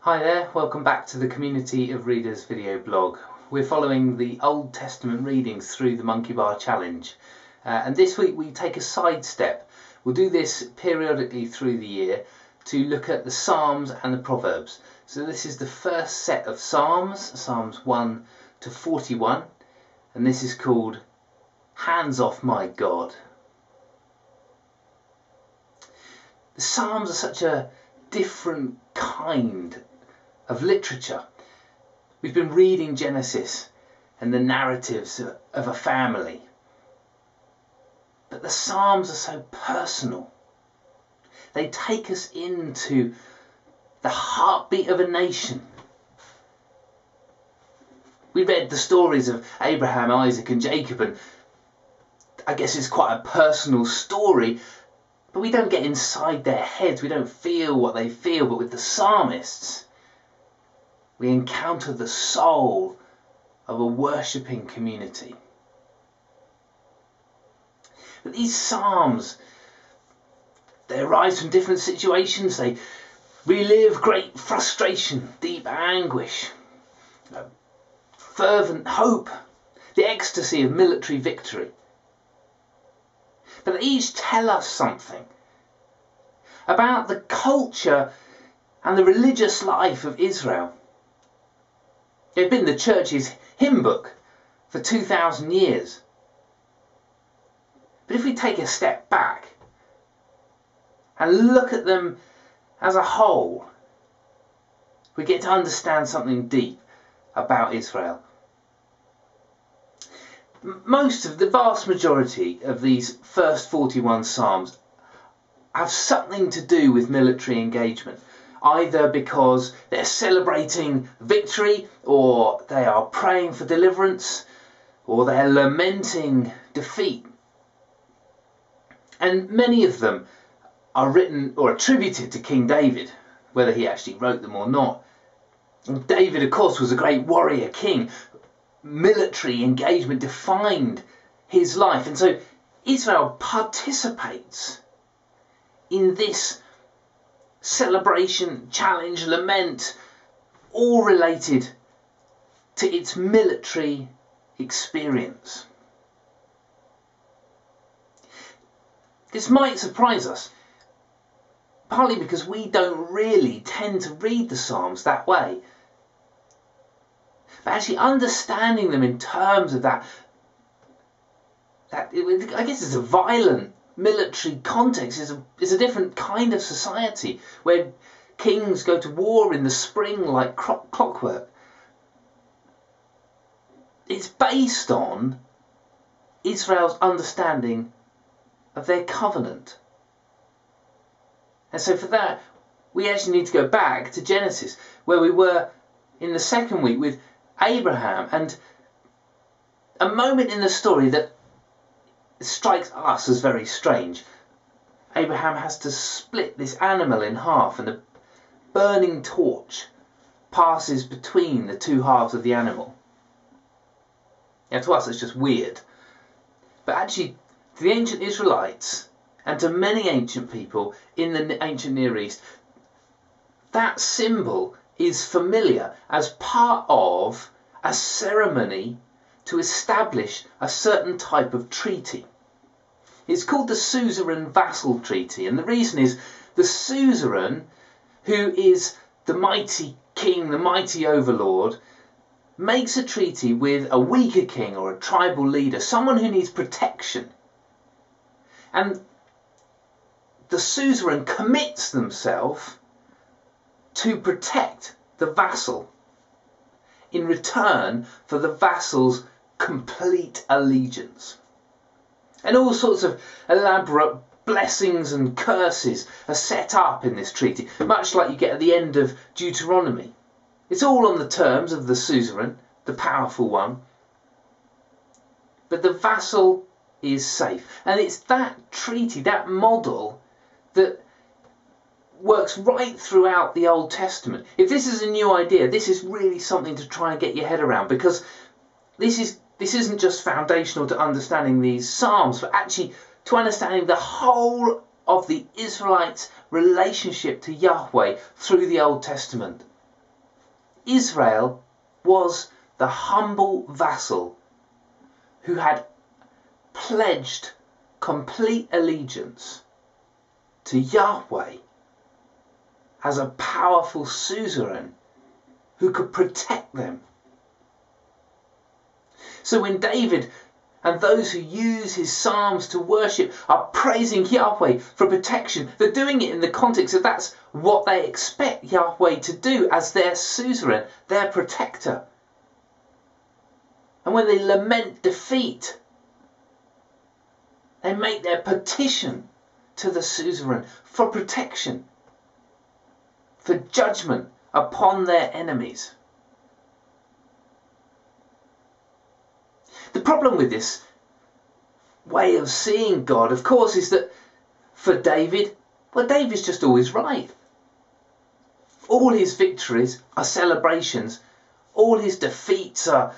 Hi there, welcome back to the Community of Readers video blog. We're following the Old Testament readings through the Monkey Bar Challenge. And this week we take a sidestep. We'll do this periodically through the year to look at the Psalms and the Proverbs. So this is the first set of Psalms, Psalms 1 to 41. And this is called Hands Off My God. The Psalms are such a different kind of literature. We've been reading Genesis and the narratives of a family. But the Psalms are so personal. They take us into the heartbeat of a nation. We read the stories of Abraham, Isaac and Jacob, and I guess it's quite a personal story, but we don't get inside their heads. We don't feel what they feel. But with the psalmists, we encounter the soul of a worshipping community. But these psalms, they arise from different situations. They relive great frustration, deep anguish, fervent hope, the ecstasy of military victory. But they each tell us something about the culture and the religious life of Israel. They've been the church's hymn book for 2,000 years. But if we take a step back and look at them as a whole, we get to understand something deep about Israel. The vast majority of these first 41 Psalms have something to do with military engagement, either because they're celebrating victory, or they are praying for deliverance, or they're lamenting defeat. And many of them are written or attributed to King David, whether he actually wrote them or not. And David, of course, was a great warrior king. Military engagement defined his life, and so Israel participates in this celebration, challenge, lament, all related to its military experience. This might surprise us, partly because we don't really tend to read the Psalms that way. But actually understanding them in terms of that I guess it's a violent military context, is a different kind of society where kings go to war in the spring like clockwork. It's based on Israel's understanding of their covenant. And so for that, we actually need to go back to Genesis, where we were in the second week with Abraham, and a moment in the story that strikes us as very strange. Abraham has to split this animal in half, and a burning torch passes between the two halves of the animal. Now to us it's just weird, but actually to the ancient Israelites and to many ancient people in the ancient Near East, that symbol is familiar as part of a ceremony to establish a certain type of treaty. It's called the suzerain vassal treaty, and the reason is the suzerain, who is the mighty king, the mighty overlord, makes a treaty with a weaker king or a tribal leader, someone who needs protection. And the suzerain commits themselves to protect the vassal in return for the vassal's complete allegiance. And all sorts of elaborate blessings and curses are set up in this treaty, much like you get at the end of Deuteronomy. It's all on the terms of the suzerain, the powerful one, but the vassal is safe. And it's that treaty, that model, that works right throughout the Old Testament. If this is a new idea, this is really something to try and get your head around, because this isn't just foundational to understanding these Psalms, but actually to understanding the whole of the Israelites' relationship to Yahweh through the Old Testament. Israel was the humble vassal who had pledged complete allegiance to Yahweh as a powerful suzerain who could protect them. So when David and those who use his psalms to worship are praising Yahweh for protection, they're doing it in the context of that's what they expect Yahweh to do as their suzerain, their protector. And when they lament defeat, they make their petition to the suzerain for protection, for judgment upon their enemies. The problem with this way of seeing God, of course, is that for David, well, David's just always right. All his victories are celebrations. All his defeats are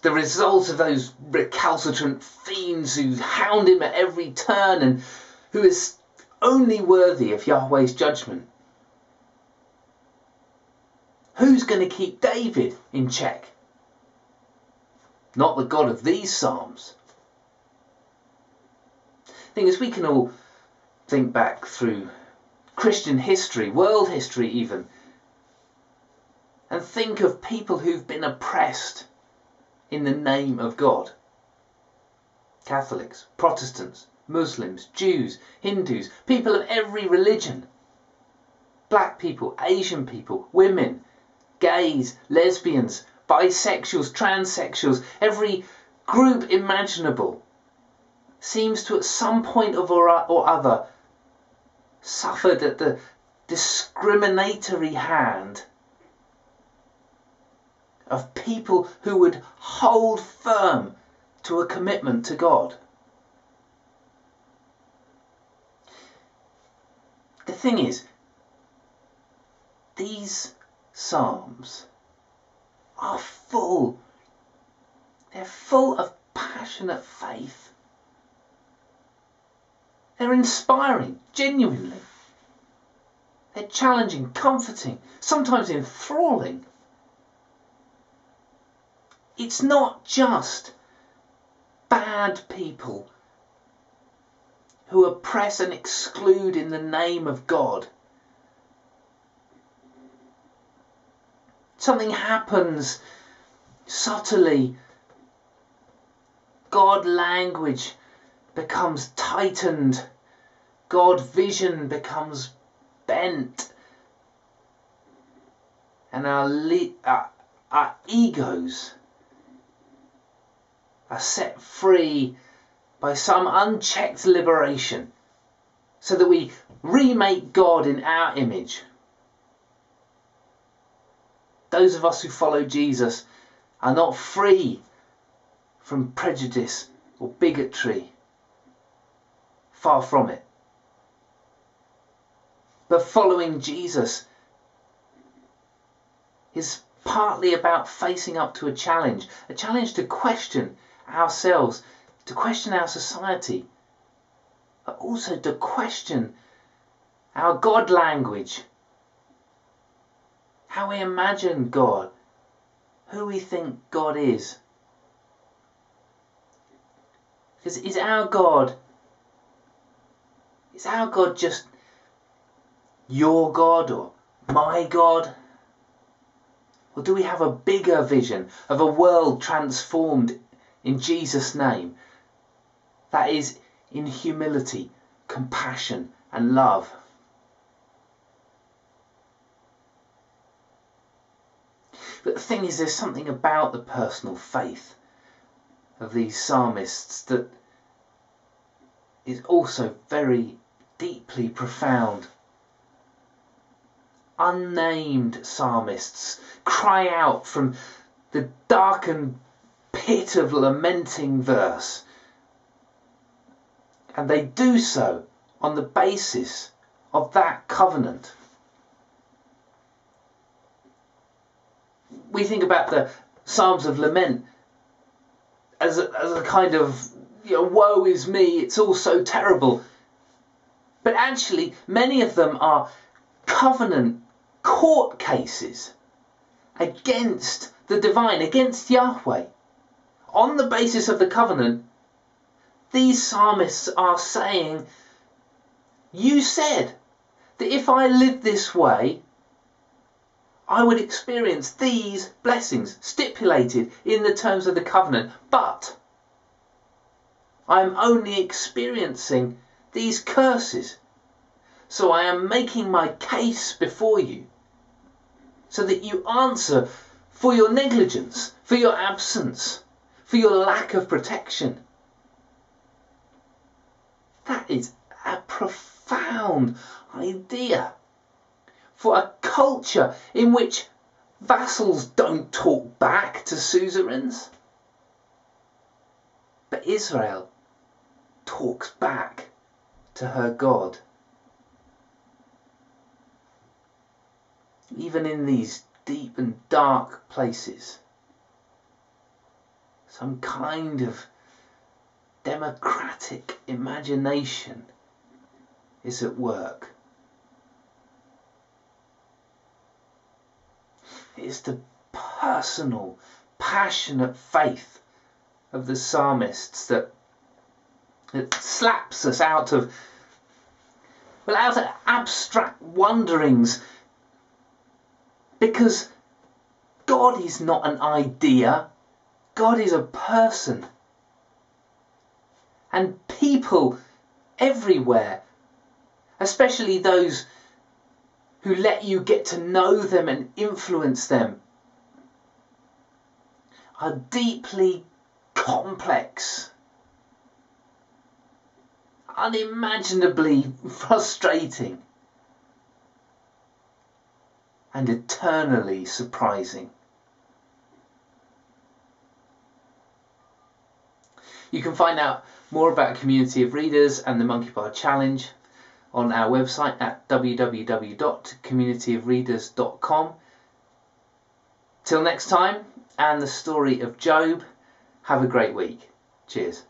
the result of those recalcitrant fiends who hound him at every turn and who is only worthy of Yahweh's judgment. Who's going to keep David in check? Not the God of these psalms. The thing is, we can all think back through Christian history, world history even, and think of people who've been oppressed in the name of God. Catholics, Protestants, Muslims, Jews, Hindus, people of every religion. Black people, Asian people, women, gays, lesbians, bisexuals, transsexuals, every group imaginable seems to at some point or other suffered at the discriminatory hand of people who would hold firm to a commitment to God. The thing is, these psalms are full. They're full of passionate faith. They're inspiring, genuinely. They're challenging, comforting, sometimes enthralling. It's not just bad people who oppress and exclude in the name of God. Something happens subtly. God language becomes tightened. God vision becomes bent. And our egos are set free by some unchecked liberation, so that we remake God in our image. Those of us who follow Jesus are not free from prejudice or bigotry. Far from it. But following Jesus is partly about facing up to a challenge to question ourselves, to question our society, but also to question our God language, how we imagine God, who we think God is. Because is our God just your God or my God? Or do we have a bigger vision of a world transformed in Jesus' name? That is in humility, compassion and love. But the thing is, there's something about the personal faith of these psalmists that is also very deeply profound. Unnamed psalmists cry out from the darkened pit of lamenting verse, and they do so on the basis of that covenant. We think about the Psalms of Lament as a kind of, woe is me, it's all so terrible. But actually, many of them are covenant court cases against the divine, against Yahweh. On the basis of the covenant, these psalmists are saying, you said that if I lived this way, I would experience these blessings stipulated in the terms of the covenant, but I'm only experiencing these curses. So I am making my case before you so that you answer for your negligence, for your absence, for your lack of protection. That is a profound idea for a culture in which vassals don't talk back to suzerains. But Israel talks back to her God. Even in these deep and dark places, some kind of democratic imagination is at work. It's the personal, passionate faith of the psalmists that slaps us out of abstract wonderings, because God is not an idea, God is a person. And people everywhere, especially those who let you get to know them and influence them, are deeply complex, unimaginably frustrating, and eternally surprising. You can find out more about Community of Readers and the Monkey Bar Challenge on our website at www.communityofreaders.com. Till next time, and the story of Job, have a great week. Cheers.